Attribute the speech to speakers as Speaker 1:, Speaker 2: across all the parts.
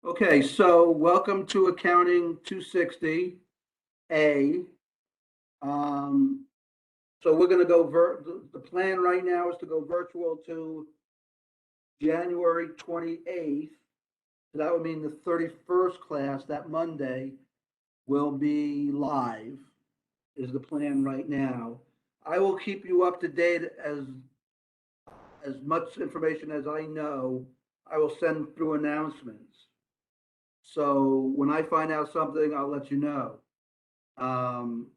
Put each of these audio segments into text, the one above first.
Speaker 1: Okay, so welcome to Accounting 260A. Um, so we're going to go, the plan right now is to go virtual to January 28th. So that would mean the 31st class, that Monday, will be live, is the plan right now. I will keep you up to date as much information as I know. I will send through announcements. So when I find out something, I'll let you know. Um,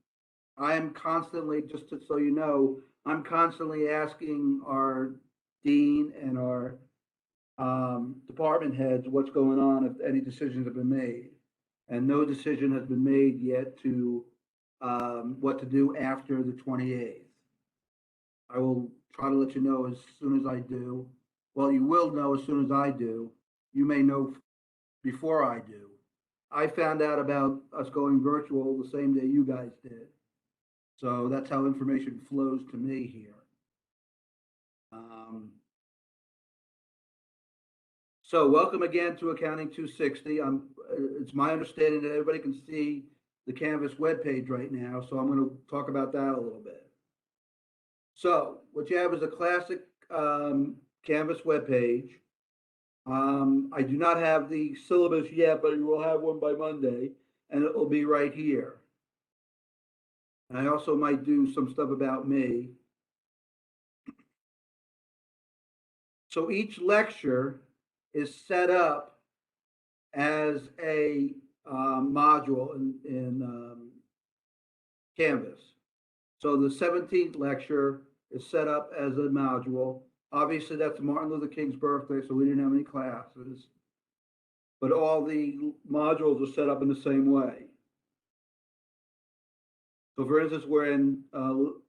Speaker 1: I am constantly, so you know, I'm constantly asking our dean and our department heads what's going on, if any decisions have been made. And no decision has been made yet to what to do after the 28th. I will try to let you know as soon as I do. Well, you will know as soon as I do. You may know before I do. I found out about us going virtual the same day you guys did. So that's how information flows to me here. So welcome again to Accounting 260. It's my understanding that everybody can see the Canvas webpage right now, so I'm going to talk about that a little bit. So what you have is a classic Canvas webpage. I do not have the syllabus yet, but you will have one by Monday, and it will be right here. And I also might do some stuff about me. So each lecture is set up as a module in Canvas. So the 17th lecture is set up as a module. Obviously, that's Martin Luther King's birthday, so we didn't have any classes. But all the modules are set up in the same way. So for instance, we're in the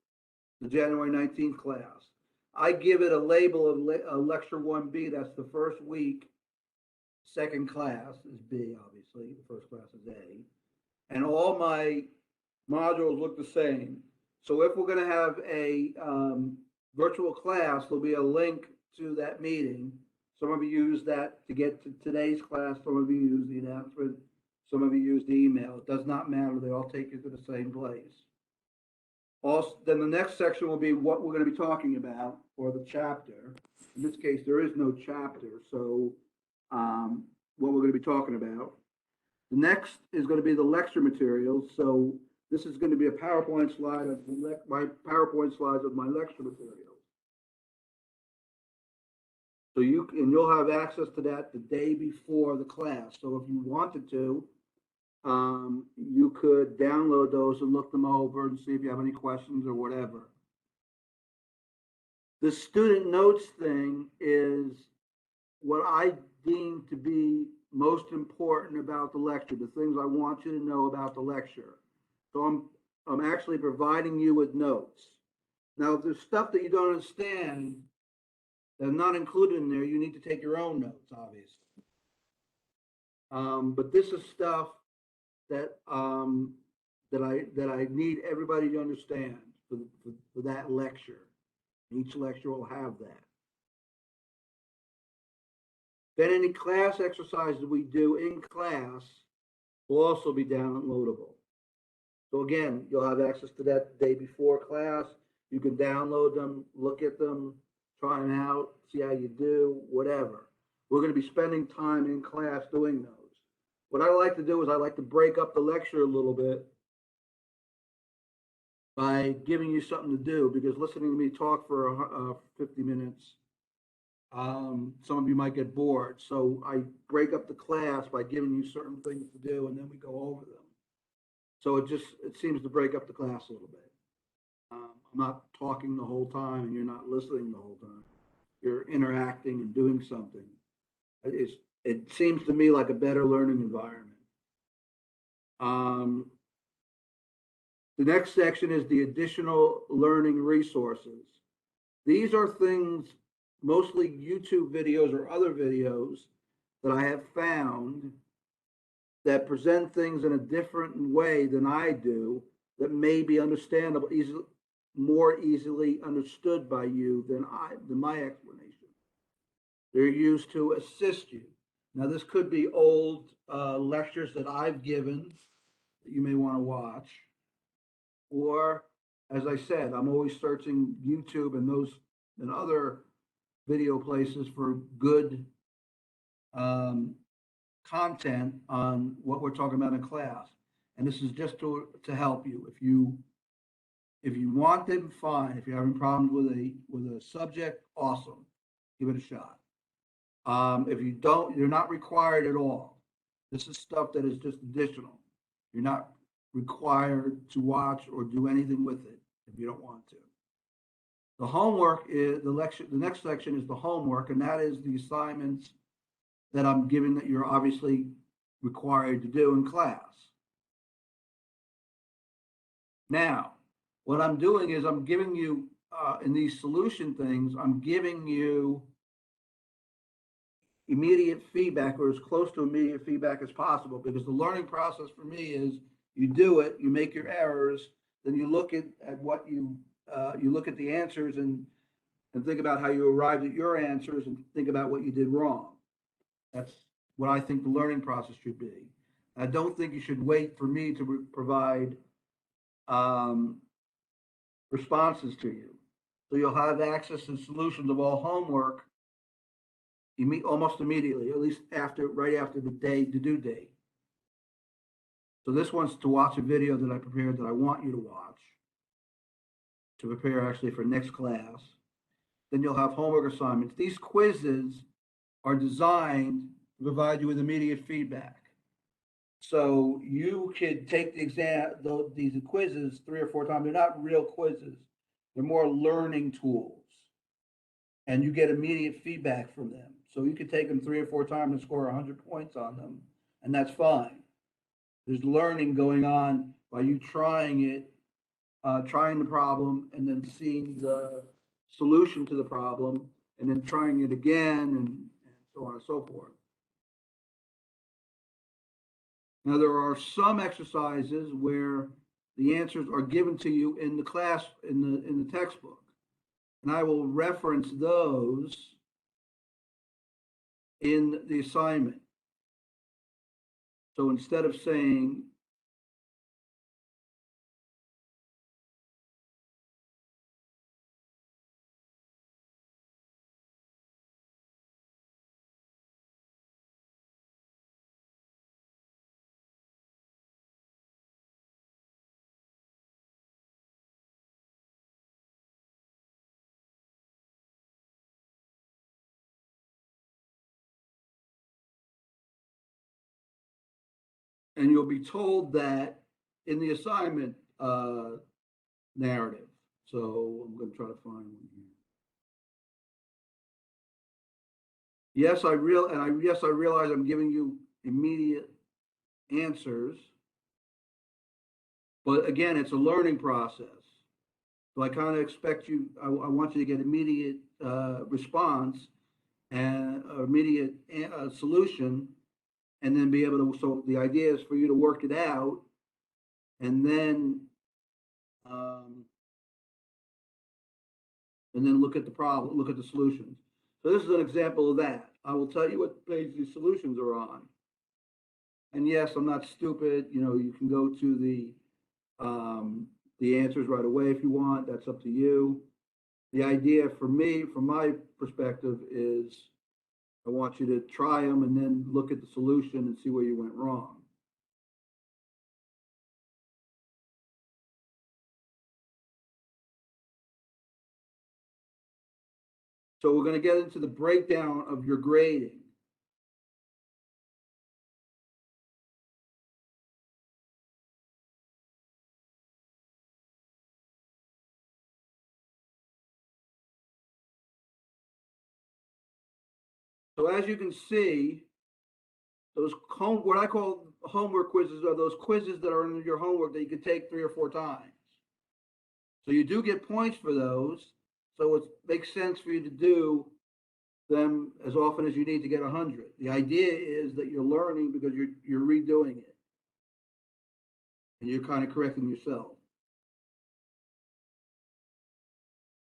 Speaker 1: January 19th class. I give it a label of lecture 1B, that's the first week. Second class is B, obviously. The first class is A. And all my modules look the same. So if we're going to have a virtual class, there'll be a link to that meeting. Some of you use that to get to today's class. Some of you use the announcement. Some of you use the email. It does not matter. They all take you to the same place. Also, then the next section will be what we're going to be talking about, or the chapter. In this case, there is no chapter, so what we're going to be talking about. The next is going to be the lecture materials. So this is going to be a PowerPoint slide of my PowerPoint slides of my lecture materials. So you'll have access to that the day before the class. So if you wanted to, you could download those and look them over and see if you have any questions or whatever. The student notes thing is what I deem to be most important about the lecture, the things I want you to know about the lecture. So I'm actually providing you with notes. Now, if there's stuff that you don't understand that's not included in there, you need to take your own notes, obviously. But this is stuff that I need everybody to understand for that lecture. Each lecture will have that. Then any class exercise that we do in class will also be downloadable. So again, you'll have access to that the day before class. You can download them, look at them, try them out, see how you do, whatever. We're going to be spending time in class doing those. What I like to do is I like to break up the lecture a little bit by giving you something to do, because listening to me talk for 50 minutes, some of you might get bored. So I break up the class by giving you certain things to do, and then we go over them. So it seems to break up the class a little bit. I'm not talking the whole time and you're not listening the whole time. You're interacting and doing something. It seems to me like a better learning environment. The next section is the additional learning resources. These are things, mostly YouTube videos or other videos that I have found that present things in a different way than I do, that may be understandable, more easily understood by you than my explanation. They're used to assist you. Now, this could be old lectures that I've given that you may want to watch. Or, as I said, I'm always searching YouTube and those and other video places for good um, content on what we're talking about in class. And this is just to help you. If you want them, fine. If you're having problems with a subject, awesome. Give it a shot. If you don't, you're not required at all. This is stuff that is just additional. You're not required to watch or do anything with it if you don't want to. The homework is the lecture. The next section is the homework, and that is the assignments that I'm giving that you're obviously required to do in class. Now, what I'm doing is I'm giving you in these solution things, I'm giving you immediate feedback or as close to immediate feedback as possible, because the learning process for me is you do it, you make your errors, then you look at what you look at the answers and think about how you arrived at your answers and think about what you did wrong. That's what I think the learning process should be. I don't think you should wait for me to provide um, responses to you. So you'll have access to solutions of all homework almost immediately, at least right after the due date. So this one's to watch a video that I prepared that I want you to watch to prepare actually for next class. Then you'll have homework assignments. These quizzes are designed to provide you with immediate feedback. So you could take the exam, these quizzes 3 or 4 times. They're not real quizzes. They're more learning tools. And you get immediate feedback from them. So you could take them 3 or 4 times and score 100 points on them, and that's fine. There's learning going on by you trying it, trying the problem, and then seeing the solution to the problem, and then trying it again, and so on and so forth. Now, there are some exercises where the answers are given to you in the class, in the textbook. And I will reference those in the assignment. So instead of saying, and you'll be told that in the assignment narrative. So I'm going to try to find one here. Yes, I realize I'm giving you immediate answers, but again, it's a learning process. So I kind of expect you. I want you to get immediate response and immediate solution, and then be able to. So the idea is for you to work it out, and then look at the problem, look at the solutions. So this is an example of that. I will tell you what page these solutions are on. And yes, I'm not stupid. You know, you can go to the answers right away if you want. That's up to you. The idea for me, from my perspective, is I want you to try them and then look at the solution and see where you went wrong. So we're going to get into the breakdown of your grading. So as you can see, those what I call homework quizzes are those quizzes that are in your homework that you can take 3 or 4 times. So you do get points for those. So it makes sense for you to do them as often as you need to get 100. The idea is that you're learning because you're redoing it, and you're kind of correcting yourself.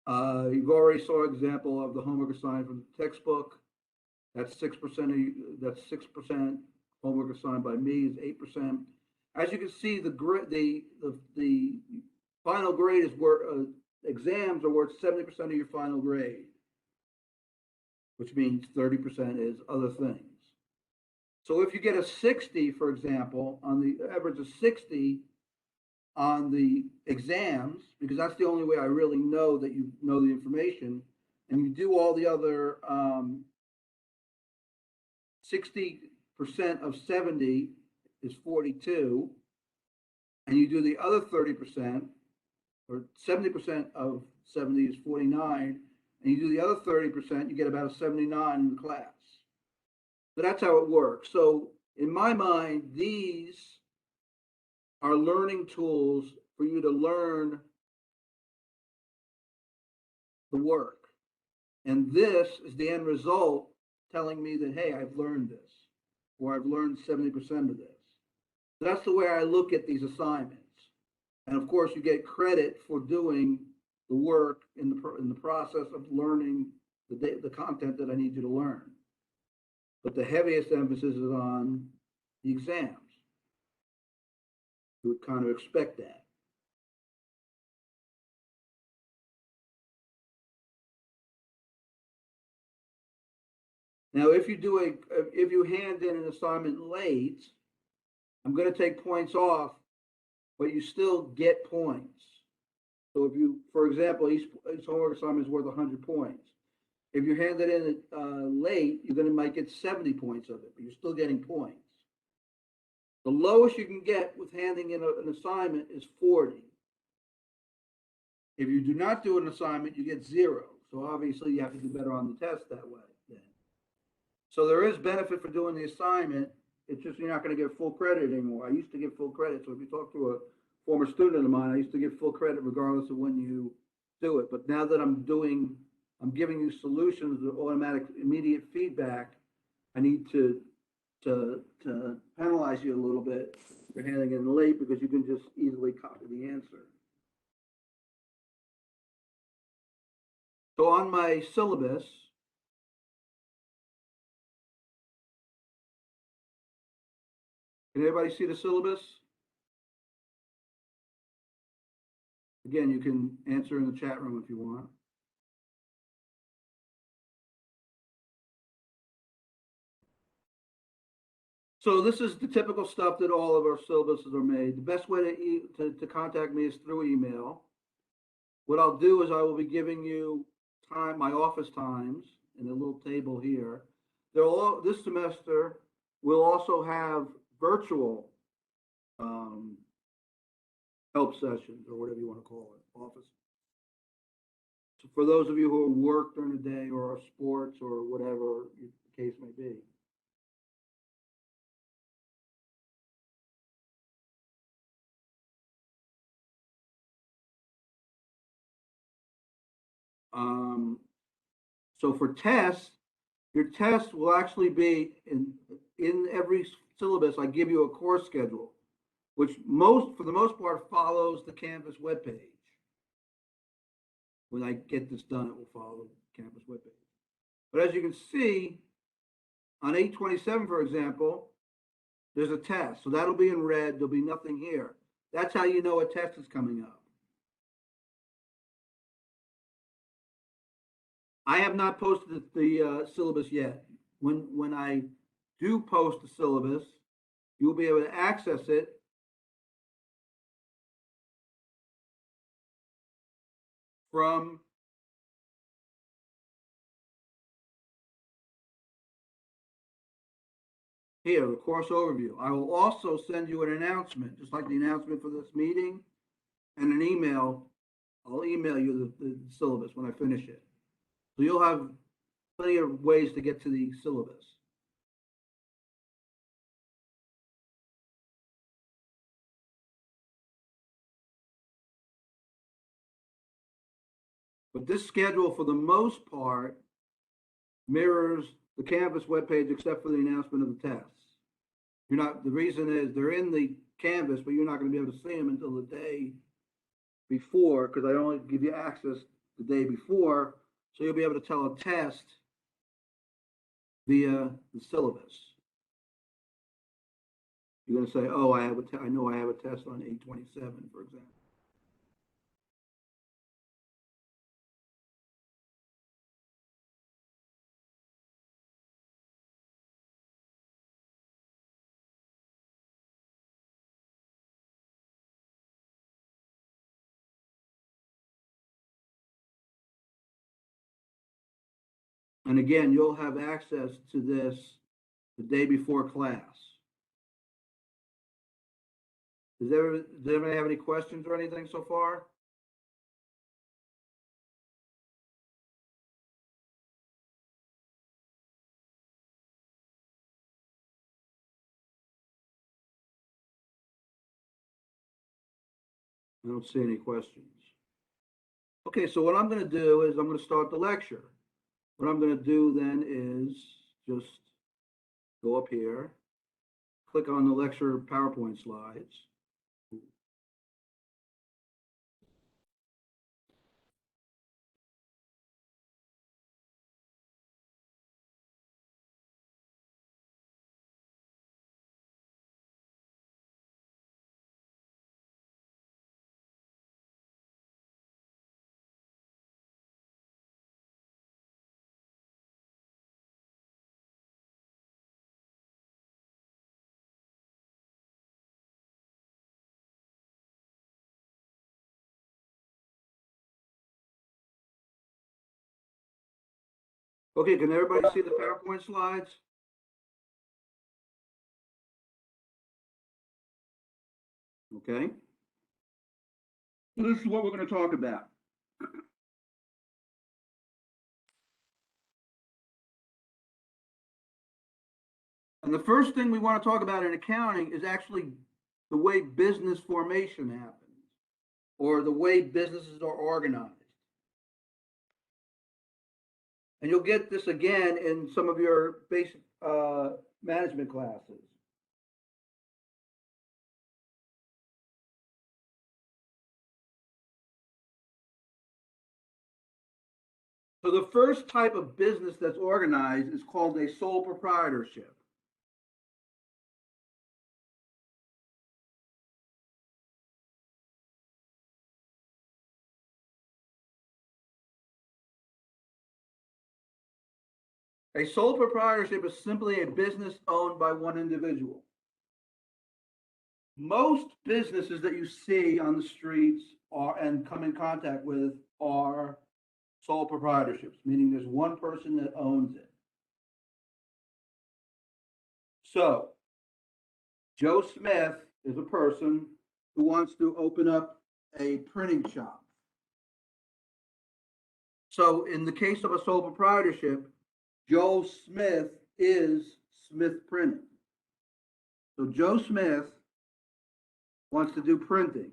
Speaker 1: You've already saw an example of the homework assigned from the textbook. That's 6% of you, that's 6%. Homework assigned by me is 8%. As you can see, the final grade is worth, exams are worth 70% of your final grade, which means 30% is other things. So if you get a 60, for example, on the average of 60 on the exams, because that's the only way I really know that you know the information, and you do all the other 60% of 70 is 42, and you do the other 30%, or 70% of 70 is 49, and you do the other 30%, you get about a 79 in the class. So that's how it works. So in my mind, these are learning tools for you to learn the work. And this is the end result telling me that, hey, I've learned this, or I've learned 70% of this. So that's the way I look at these assignments. And of course, you get credit for doing the work in the process of learning the content that I need you to learn. But the heaviest emphasis is on the exams. You would kind of expect that. Now, if you hand in an assignment late, I'm going to take points off, but you still get points. So if you, for example, each homework assignment is worth 100 points. If you hand it in late, you're might get 70 points of it, but you're still getting points. The lowest you can get with handing in an assignment is 40. If you do not do an assignment, you get 0. So obviously you have to do better on the test that way then. So there is benefit for doing the assignment. It's just you're not going to get full credit anymore. I used to give full credit. So if you talk to a former student of mine, I used to give full credit regardless of when you do it. But now that I'm giving you solutions with automatic immediate feedback, I need to penalize you a little bit for handing it in late because you can just easily copy the answer. So on my syllabus, can everybody see the syllabus? Again, you can answer in the chat room if you want. So this is the typical stuff that all of our syllabuses are made. The best way to contact me is through email. What I'll do is I will be giving you my office times in a little table here. This semester, we'll also have virtual help sessions, or whatever you want to call it, office. So for those of you who work during the day or are sports or whatever the case may be. So for tests, your test will actually be in every syllabus. I give you a course schedule, which for the most part follows the Canvas webpage. When I get this done, it will follow the Canvas webpage. But as you can see, on 827, for example, there's a test. So that'll be in red. There'll be nothing here. That's how you know a test is coming up. I have not posted the syllabus yet. When I do post the syllabus, you'll be able to access it from here, the course overview. I will also send you an announcement, just like the announcement for this meeting, and an email. I'll email you the syllabus when I finish it. So you'll have plenty of ways to get to the syllabus. But this schedule, for the most part, mirrors the Canvas webpage, except for the announcement of the tests. The reason is they're in the Canvas, but you're not going to be able to see them until the day before, because I only give you access the day before. So you'll be able to tell a test via the syllabus. You're going to say, oh, I know I have a test on 8/27, for example. And again, you'll have access to this the day before class. Does anybody have any questions or anything so far? I don't see any questions. Okay, so what I'm going to do is I'm going to start the lecture. What I'm going to do then is just go up here, click on the lecture PowerPoint slides. Okay, can everybody see the PowerPoint slides? Okay. So this is what we're going to talk about. And the first thing we want to talk about in accounting is actually the way business formation happens, or the way businesses are organized. And you'll get this again in some of your basic management classes. So the first type of business that's organized is called a sole proprietorship. A sole proprietorship is simply a business owned by one individual. Most businesses that you see on the streets are and come in contact with are sole proprietorships, meaning there's one person that owns it. So, Joe Smith is a person who wants to open up a printing shop. So, in the case of a sole proprietorship, Joe Smith is Smith Printing. So, Joe Smith wants to do printing,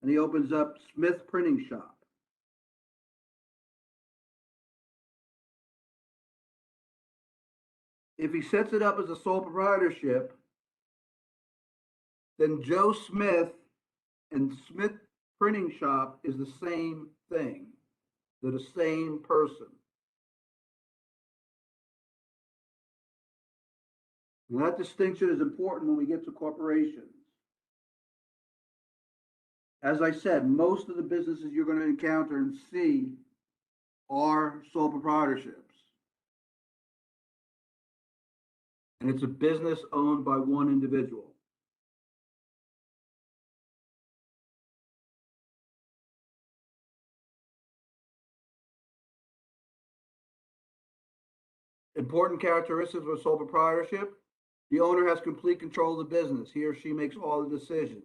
Speaker 1: and he opens up Smith Printing Shop. If he sets it up as a sole proprietorship, then Joe Smith and Smith Printing Shop is the same thing. They're the same person. And that distinction is important when we get to corporations. As I said, most of the businesses you're going to encounter and see are sole proprietorships. And it's a business owned by one individual. Important characteristics of a sole proprietorship: the owner has complete control of the business. He or she makes all the decisions.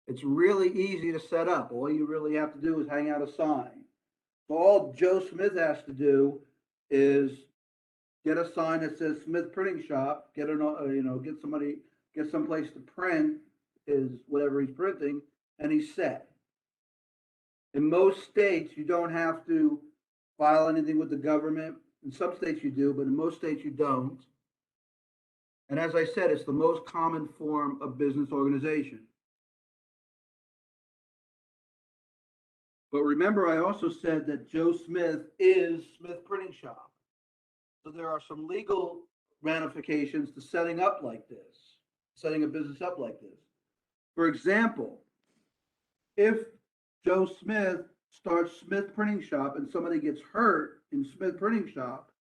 Speaker 1: It's really easy to set up. All you really have to do is hang out a sign. So all Joe Smith has to do is get a sign that says Smith Printing Shop, get someplace to print is whatever he's printing, and he's set. In most states, you don't have to file anything with the government. In some states you do, but in most states you don't. And as I said, it's the most common form of business organization. But remember, I also said that Joe Smith is Smith Printing Shop. So there are some legal ramifications to setting up like this, setting a business up like this. For example, if Joe Smith starts Smith Printing Shop and somebody gets hurt in Smith Printing Shop,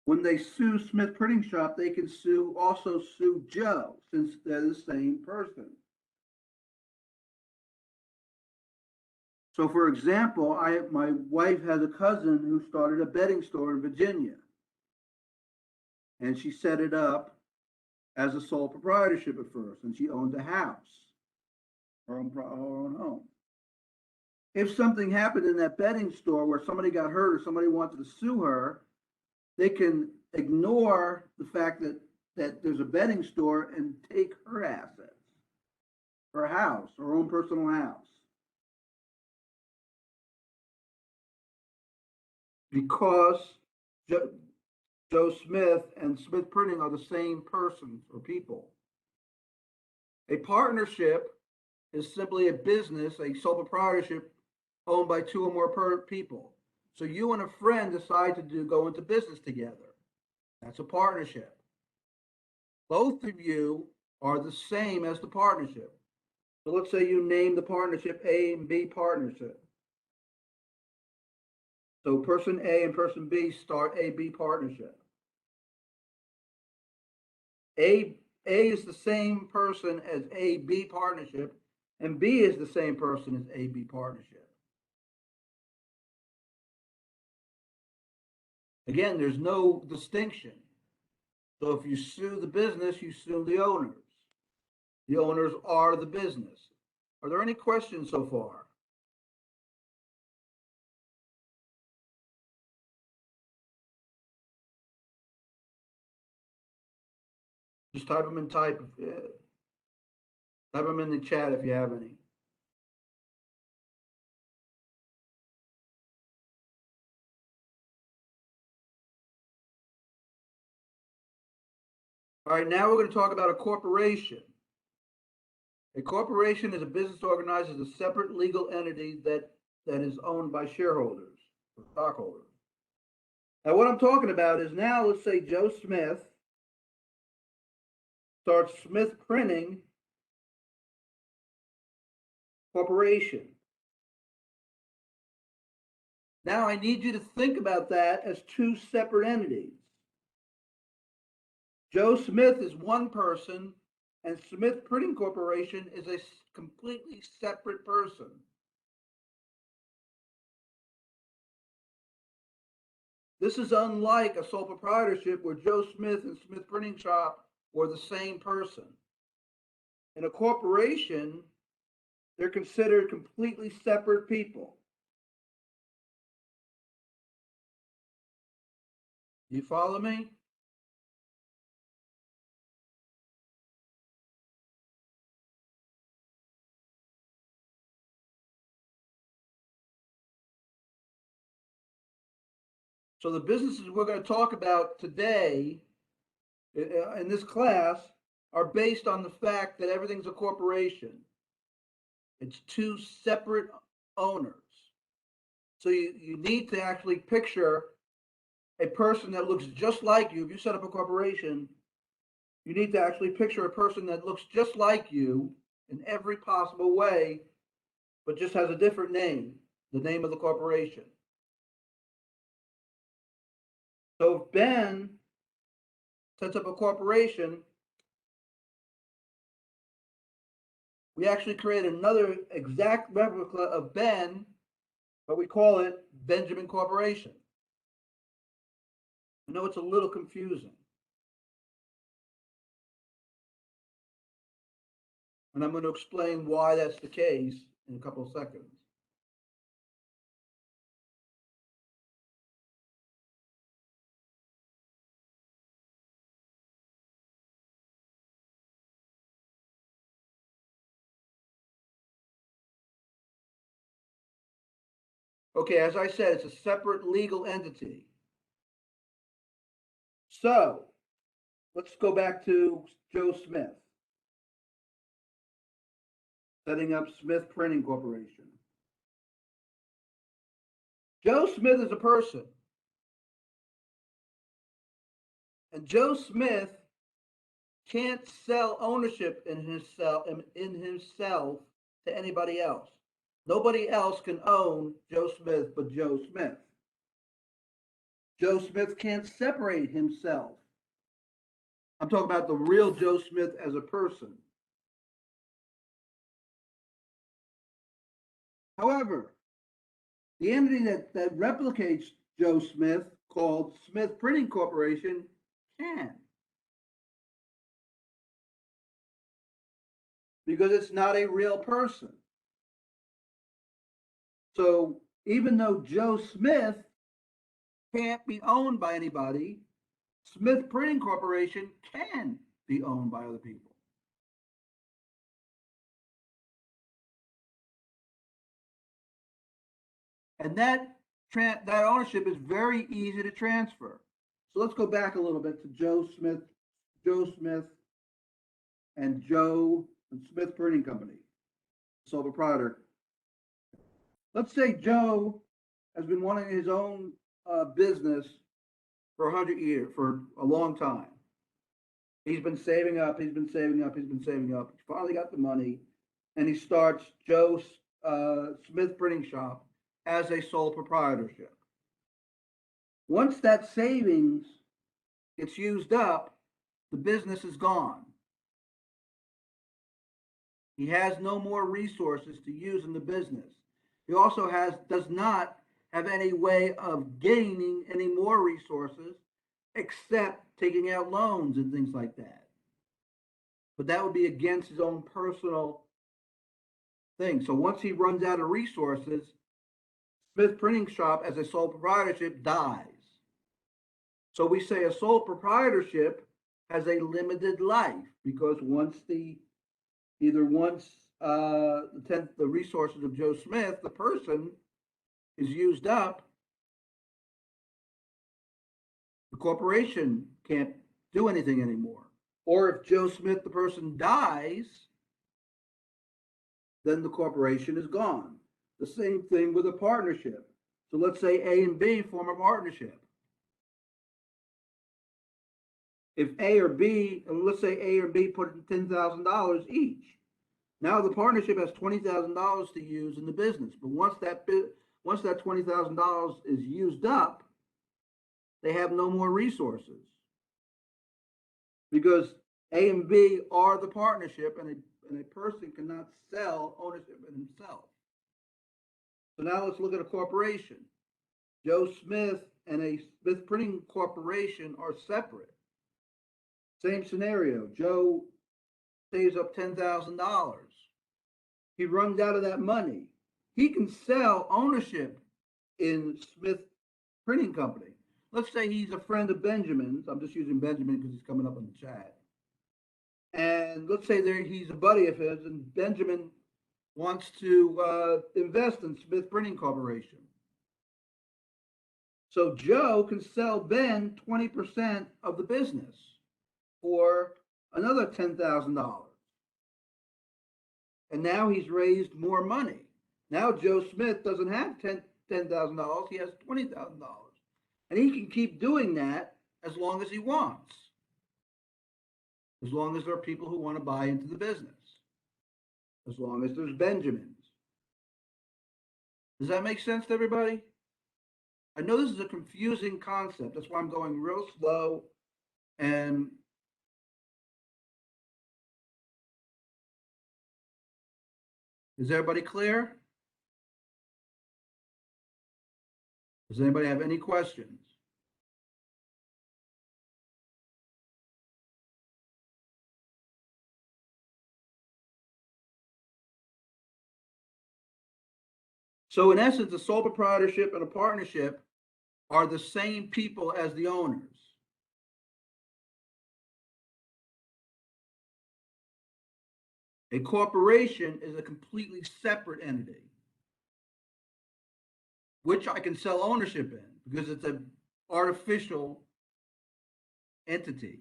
Speaker 1: when they sue Smith Printing Shop, they can also sue Joe, since they're the same person. So for example, my wife has a cousin who started a bedding store in Virginia. And she set it up as a sole proprietorship at first, and she owned a house, her own home. If something happened in that bedding store where somebody got hurt or somebody wanted to sue her, they can ignore the fact that there's a bedding store and take her assets, her house, her own personal house. Because Joe Smith and Smith Printing are the same person or people. A partnership is simply a business, a sole proprietorship owned by two or more people. So you and a friend decide to go into business together. That's a partnership. Both of you are the same as the partnership. So let's say you name the partnership A and B partnership. So person A and person B start a B partnership. A is the same person as A B partnership, and B is the same person as A B partnership. Again, there's no distinction. So if you sue the business, you sue the owners. The owners are the business. Are there any questions so far? Just type them in type them in the chat if you have any. All right, now we're going to talk about a corporation. A corporation is a business organized as a separate legal entity that is owned by shareholders or stockholders. Now, what I'm talking about is now, let's say Joe Smith starts Smith Printing Corporation. Now, I need you to think about that as two separate entities. Joe Smith is one person, and Smith Printing Corporation is a completely separate person. This is unlike a sole proprietorship where Joe Smith and Smith Printing Shop were the same person. In a corporation, they're considered completely separate people. You follow me? So the businesses we're going to talk about today in this class are based on the fact that everything's a corporation. It's two separate owners. So you need to actually picture a person that looks just like you. If you set up a corporation, you need to actually picture a person that looks just like you in every possible way, but just has a different name, the name of the corporation. So if Ben sets up a corporation, we actually create another exact replica of Ben, but we call it Benjamin Corporation. I know it's a little confusing. And I'm going to explain why that's the case in a couple of seconds. Okay, as I said, it's a separate legal entity. So let's go back to Joe Smith, setting up Smith Printing Corporation. Joe Smith is a person. And Joe Smith can't sell ownership in himself to anybody else. Nobody else can own Joe Smith but Joe Smith. Joe Smith can't separate himself. I'm talking about the real Joe Smith as a person. However, the entity that replicates Joe Smith, called Smith Printing Corporation, can. Because it's not a real person. So even though Joe Smith can't be owned by anybody, Smith Printing Corporation can be owned by other people. And that ownership is very easy to transfer. So let's go back a little bit to Joe Smith and Joe and Smith Printing Company, sole proprietor. Let's say Joe has been wanting his own business for 100 years, for a long time. He's been saving up, he's been saving up, he's been saving up. He finally got the money, and he starts Joe Smith Printing Shop as a sole proprietorship. Once that savings gets used up, the business is gone. He has no more resources to use in the business. He also does not have any way of gaining any more resources except taking out loans and things like that. But that would be against his own personal thing. So once he runs out of resources, Smith Printing Shop as a sole proprietorship dies. So we say a sole proprietorship has a limited life, because once the resources of Joe Smith, the person, is used up, the corporation can't do anything anymore. Or if Joe Smith, the person, dies, then the corporation is gone. The same thing with a partnership. So let's say A and B form a partnership. If A or B, let's say A or B put in $10,000 each. Now the partnership has $20,000 to use in the business. But once that $20,000 is used up, they have no more resources, because A and B are the partnership, and a person cannot sell ownership in himself. So now let's look at a corporation. Joe Smith and a Smith Printing Corporation are separate. Same scenario. Joe saves up $10,000. He runs out of that money. He can sell ownership in Smith Printing Company. Let's say he's a friend of Benjamin's. I'm just using Benjamin because he's coming up in the chat. And let's say he's a buddy of his, and Benjamin wants to invest in Smith Printing Corporation. So Joe can sell Ben 20% of the business for another $10,000. And now he's raised more money. Now Joe Smith doesn't have $10,000, he has $20,000. And he can keep doing that as long as he wants, as long as there are people who want to buy into the business, as long as there's Benjamins. Does that make sense to everybody? I know this is a confusing concept. That's why I'm going real slow. And is everybody clear? Does anybody have any questions? So in essence, a sole proprietorship and a partnership are the same people as the owners. A corporation is a completely separate entity, which I can sell ownership in because it's an artificial entity.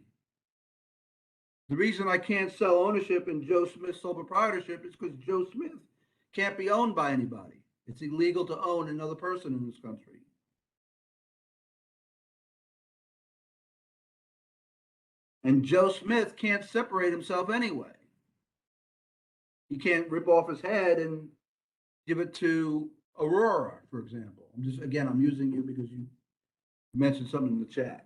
Speaker 1: The reason I can't sell ownership in Joe Smith's sole proprietorship is because Joe Smith can't be owned by anybody. It's illegal to own another person in this country. And Joe Smith can't separate himself anyway. He can't rip off his head and give it to Aurora, for example. I'm using you because you mentioned something in the chat.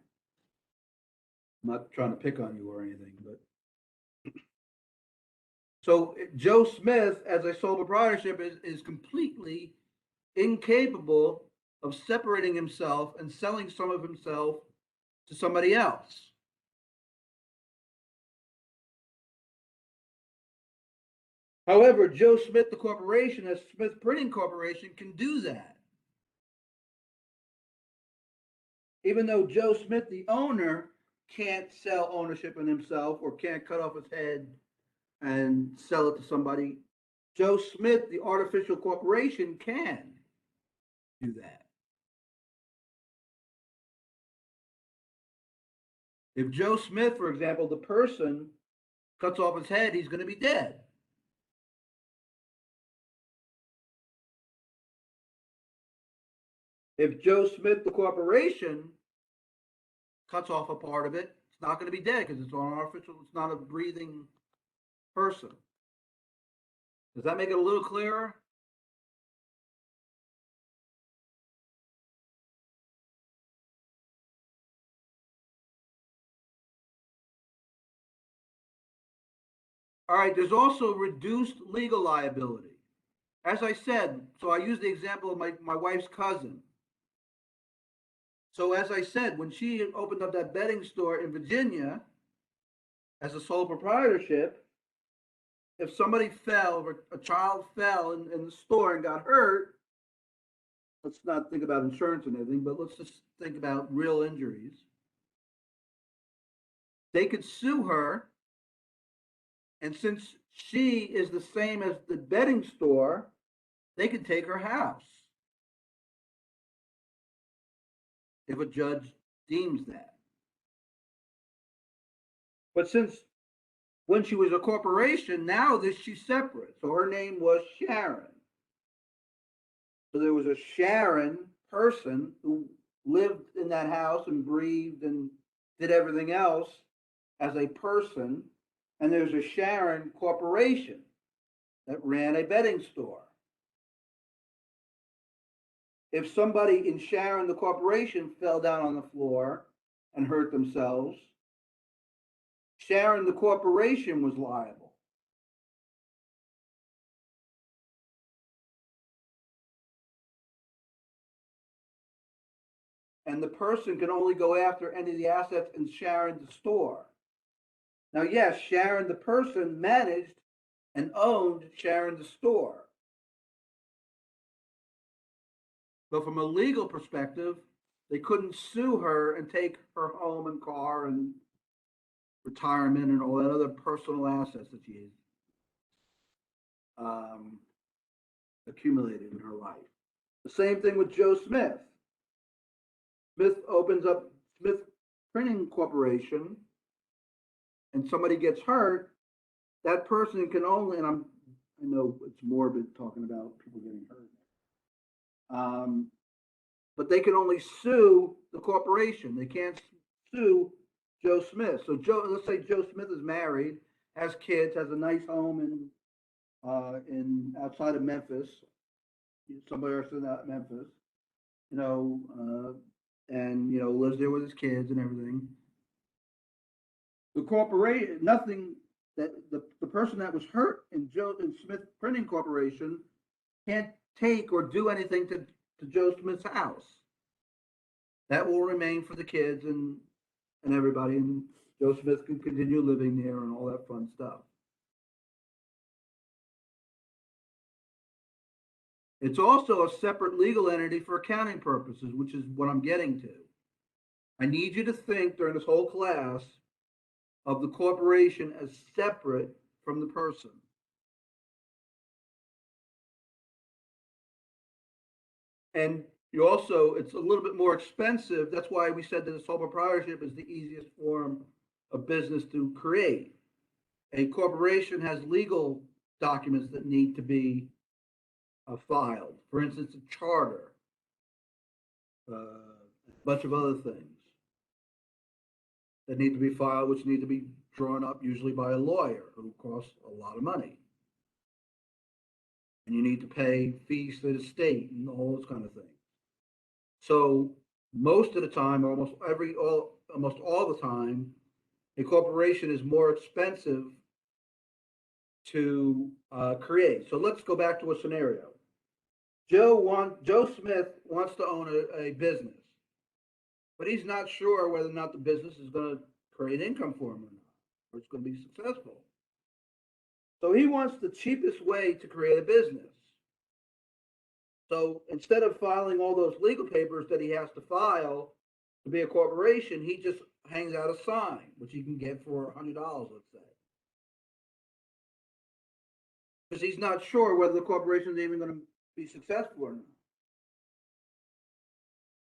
Speaker 1: I'm not trying to pick on you or anything, but so Joe Smith, as a sole proprietorship, is completely incapable of separating himself and selling some of himself to somebody else. However, Joe Smith, the corporation, as Smith Printing Corporation, can do that. Even though Joe Smith, the owner, can't sell ownership in himself or can't cut off his head and sell it to somebody, Joe Smith, the artificial corporation, can do that. If Joe Smith, for example, the person, cuts off his head, he's going to be dead. If Joe Smith, the corporation, cuts off a part of it, it's not going to be dead because it's on artificial, it's not a breathing person. Does that make it a little clearer? All right, there's also reduced legal liability. As I said, so I use the example of my wife's cousin. So as I said, when she opened up that bedding store in Virginia as a sole proprietorship, if somebody fell, or a child fell in the store and got hurt, let's not think about insurance and everything, but let's just think about real injuries. They could sue her, and since she is the same as the bedding store, they could take her house if a judge deems that. But since when she was a corporation, now this she's separate. So her name was Sharon. So there was a Sharon person who lived in that house and breathed and did everything else as a person. And there's a Sharon corporation that ran a bedding store. If somebody in Sharon, the corporation, fell down on the floor and hurt themselves, Sharon, the corporation, was liable. And the person can only go after any of the assets in Sharon, the store. Now, yes, Sharon, the person, managed and owned Sharon, the store. But from a legal perspective, they couldn't sue her and take her home and car and retirement and all that other personal assets that she um, accumulated in her life. The same thing with Joe Smith. Smith opens up Smith Printing Corporation and somebody gets hurt, that person can only, and I know it's morbid talking about people getting hurt, but they can only sue the corporation. They can't sue Joe Smith. So let's say Joe Smith is married, has kids, has a nice home in outside of Memphis, somewhere else in Memphis, and lives there with his kids and everything. The corporation, nothing that the person that was hurt in Smith Printing Corporation can't take or do anything to Joe Smith's house. That will remain for the kids and everybody, and Joe Smith can continue living there and all that fun stuff. It's also a separate legal entity for accounting purposes, which is what I'm getting to. I need you to think during this whole class of the corporation as separate from the person. And you also, it's a little bit more expensive. That's why we said that a sole proprietorship is the easiest form of business to create. A corporation has legal documents that need to be filed. For instance, a charter, a bunch of other things. that need to be filed, which need to be drawn up usually by a lawyer who costs a lot of money. And you need to pay fees to the state and all those kind of things. So most of the time, almost all the time, a corporation is more expensive to create. So let's go back to a scenario. Joe Smith wants to own a business, but he's not sure whether or not the business is going to create income for him or not, or it's going to be successful. So he wants the cheapest way to create a business. So instead of filing all those legal papers that he has to file to be a corporation, he just hangs out a sign, which he can get for $100, let's say. Because he's not sure whether the corporation is even going to be successful or not.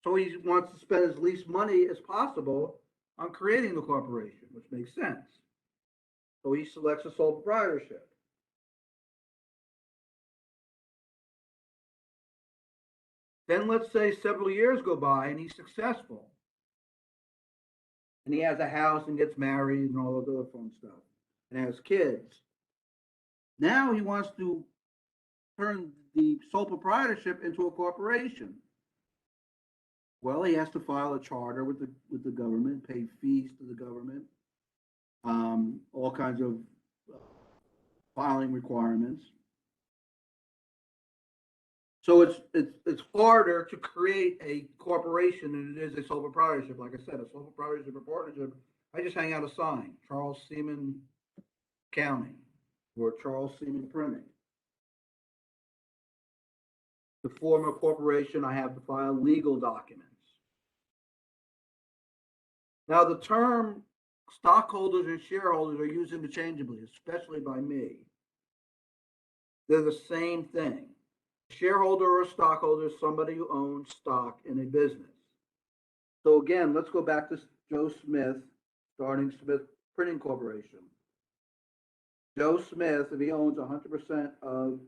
Speaker 1: So he wants to spend as least money as possible on creating the corporation, which makes sense. So he selects a sole proprietorship. Then let's say several years go by and he's successful. And he has a house and gets married and all of the other fun stuff and has kids. Now he wants to turn the sole proprietorship into a corporation. Well, he has to file a charter with the government, pay fees to the government, all kinds of filing requirements. So it's harder to create a corporation than it is a sole proprietorship. Like I said, a sole proprietorship or partnership, I just hang out a sign, Charles Seaman County or Charles Seaman Printing. To form a corporation, I have to file legal documents. Now, the term stockholders and shareholders are used interchangeably, especially by me. They're the same thing. A shareholder or a stockholder is somebody who owns stock in a business. So again, let's go back to Joe Smith, starting Smith Printing Corporation. Joe Smith, if he owns 100% of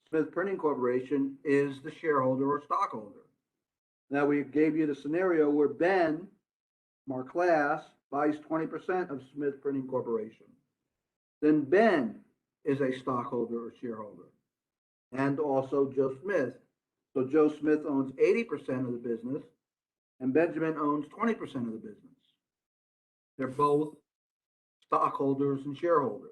Speaker 1: Smith Printing Corporation, is the shareholder or stockholder. Now, we gave you the scenario where Ben, from our class, buys 20% of Smith Printing Corporation. Then Ben is a stockholder or shareholder, and also Joe Smith. So Joe Smith owns 80% of the business, and Benjamin owns 20% of the business. They're both stockholders and shareholders.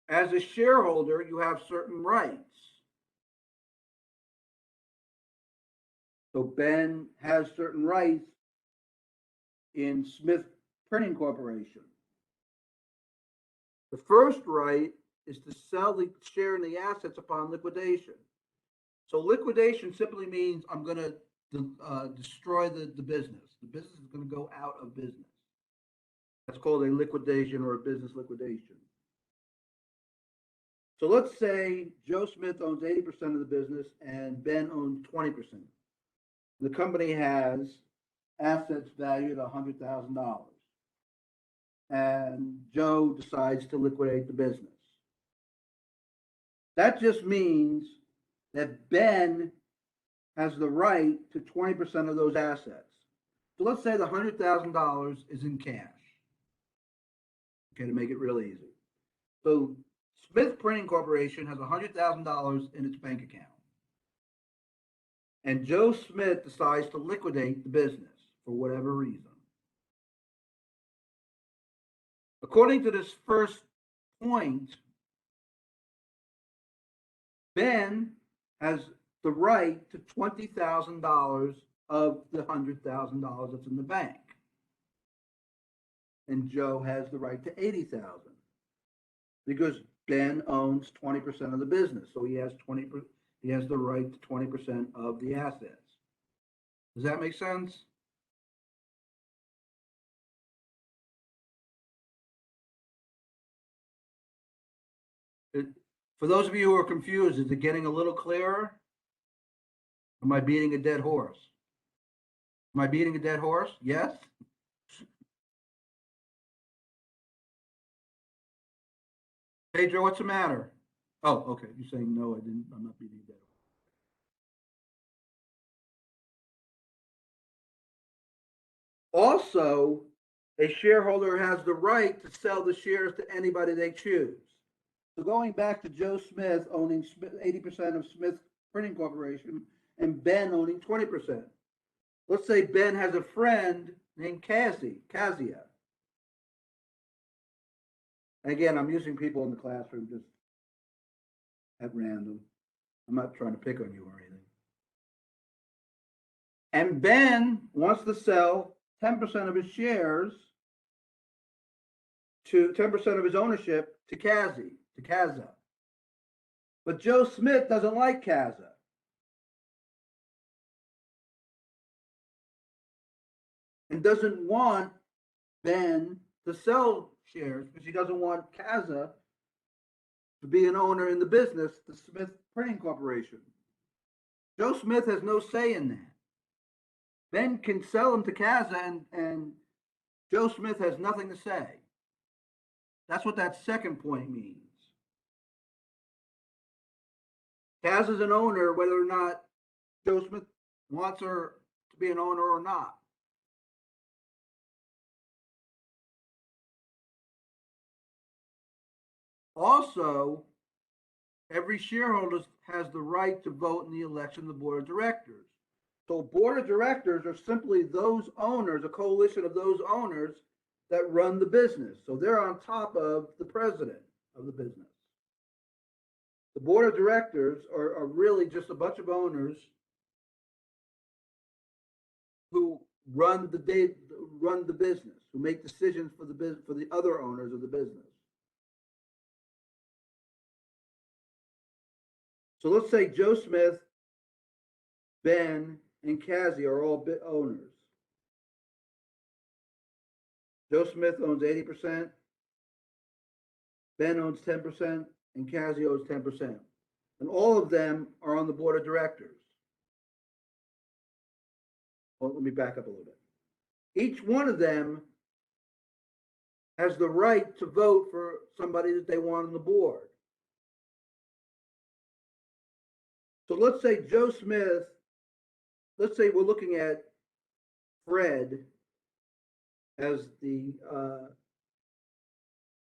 Speaker 1: As a shareholder, you have certain rights. So Ben has certain rights in Smith Printing Corporation. The first right is to sell the share in the assets upon liquidation. So liquidation simply means I'm going to destroy the business. The business is going to go out of business. That's called a liquidation or a business liquidation. So let's say Joe Smith owns 80% of the business and Ben owns 20%. The company has assets valued at $100,000. And Joe decides to liquidate the business. That just means that Ben has the right to 20% of those assets. So let's say the $100,000 is in cash. Okay, to make it real easy. So Smith Printing Corporation has $100,000 in its bank account. And Joe Smith decides to liquidate the business for whatever reason. According to this first point, Ben has the right to $20,000 of the $100,000 that's in the bank. And Joe has the right to $80,000 because Ben owns 20% of the business. So he has the right to 20% of the assets. Does that make sense? For those of you who are confused, is it getting a little clearer? Am I beating a dead horse? Am I beating a dead horse? Yes? Pedro, what's the matter? Oh, okay, you're saying no, I'm not beating that. Also, a shareholder has the right to sell the shares to anybody they choose. So going back to Joe Smith owning 80% of Smith Printing Corporation and Ben owning 20%. Let's say Ben has a friend named Kazia. Again, I'm using people in the classroom just at random. I'm not trying to pick on you or anything. And Ben wants to sell 10% of his shares to 10% of his ownership to Kaza. But Joe Smith doesn't like Kaza. And doesn't want Ben to sell shares because he doesn't want Kaza to be an owner in the business, the Smith Printing Corporation. Joe Smith has no say in that. Ben can sell them to Kaza, and Joe Smith has nothing to say. That's what that second point means. Kaza's an owner whether or not Joe Smith wants her to be an owner or not. Also, every shareholder has the right to vote in the election of the board of directors. So board of directors are simply those owners, a coalition of those owners that run the business. So they're on top of the president of the business. The board of directors are really just a bunch of owners who run the business, who make decisions for the other owners of the business. So let's say Joe Smith, Ben, and Kazi are all owners. Joe Smith owns 80%, Ben owns 10%, and Kazi owns 10%. And all of them are on the board of directors. Well, let me back up a little bit. Each one of them has the right to vote for somebody that they want on the board. So let's say Joe Smith, let's say we're looking at Fred as the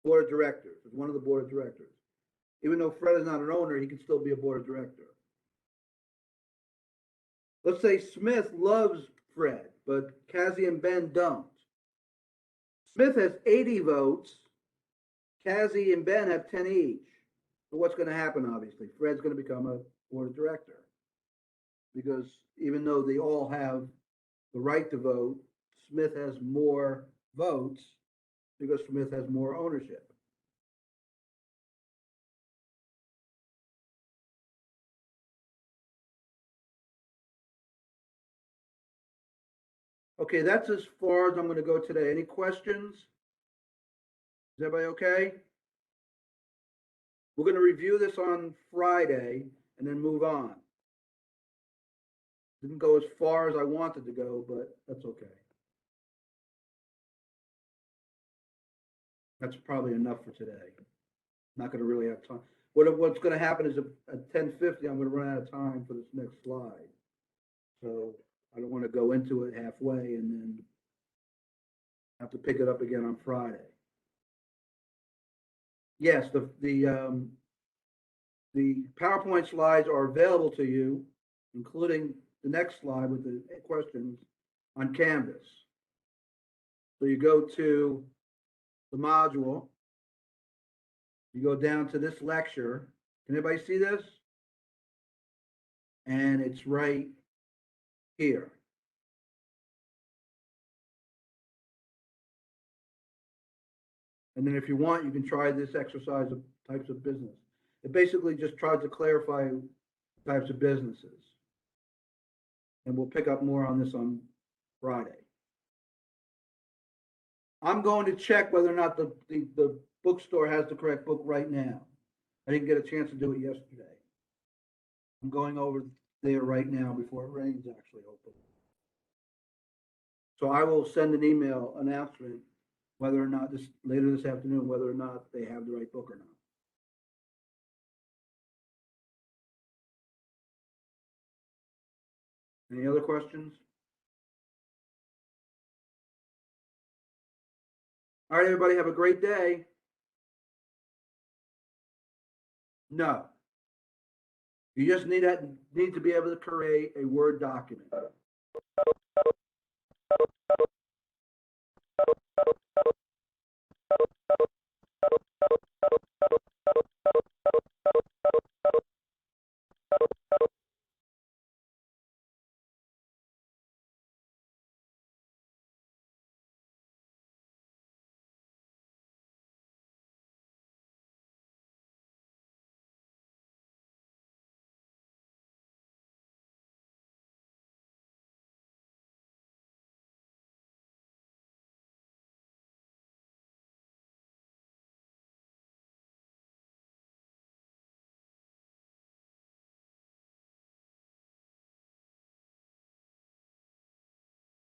Speaker 1: board of directors, as one of the board of directors. Even though Fred is not an owner, he can still be a board of director. Let's say Smith loves Fred, but Kazi and Ben don't. Smith has 80 votes. Kazi and Ben have 10 each. So what's going to happen, obviously? Fred's going to become a board of director. Because even though they all have the right to vote, Smith has more votes because Smith has more ownership. Okay, that's as far as I'm going to go today. Any questions? Is everybody okay? We're going to review this on Friday and then move on. Didn't go as far as I wanted to go, but that's okay. That's probably enough for today. Not going to really have time. What's going to happen is at 10:50, I'm going to run out of time for this next slide. So I don't want to go into it halfway and then have to pick it up again on Friday. Yes, the PowerPoint slides are available to you, including the next slide with the questions on Canvas. So you go to the module, you go down to this lecture. Can anybody see this? And it's right here. And then if you want, you can try this exercise of types of business. It basically just tries to clarify types of businesses. And we'll pick up more on this on Friday. I'm going to check whether or not the bookstore has the correct book right now. I didn't get a chance to do it yesterday. I'm going over there right now before it rains actually open. So I will send an email announcement whether or not later this afternoon, whether or not they have the right book or not. Any other questions? All right, everybody, have a great day. No. You just need to be able to create a Word document.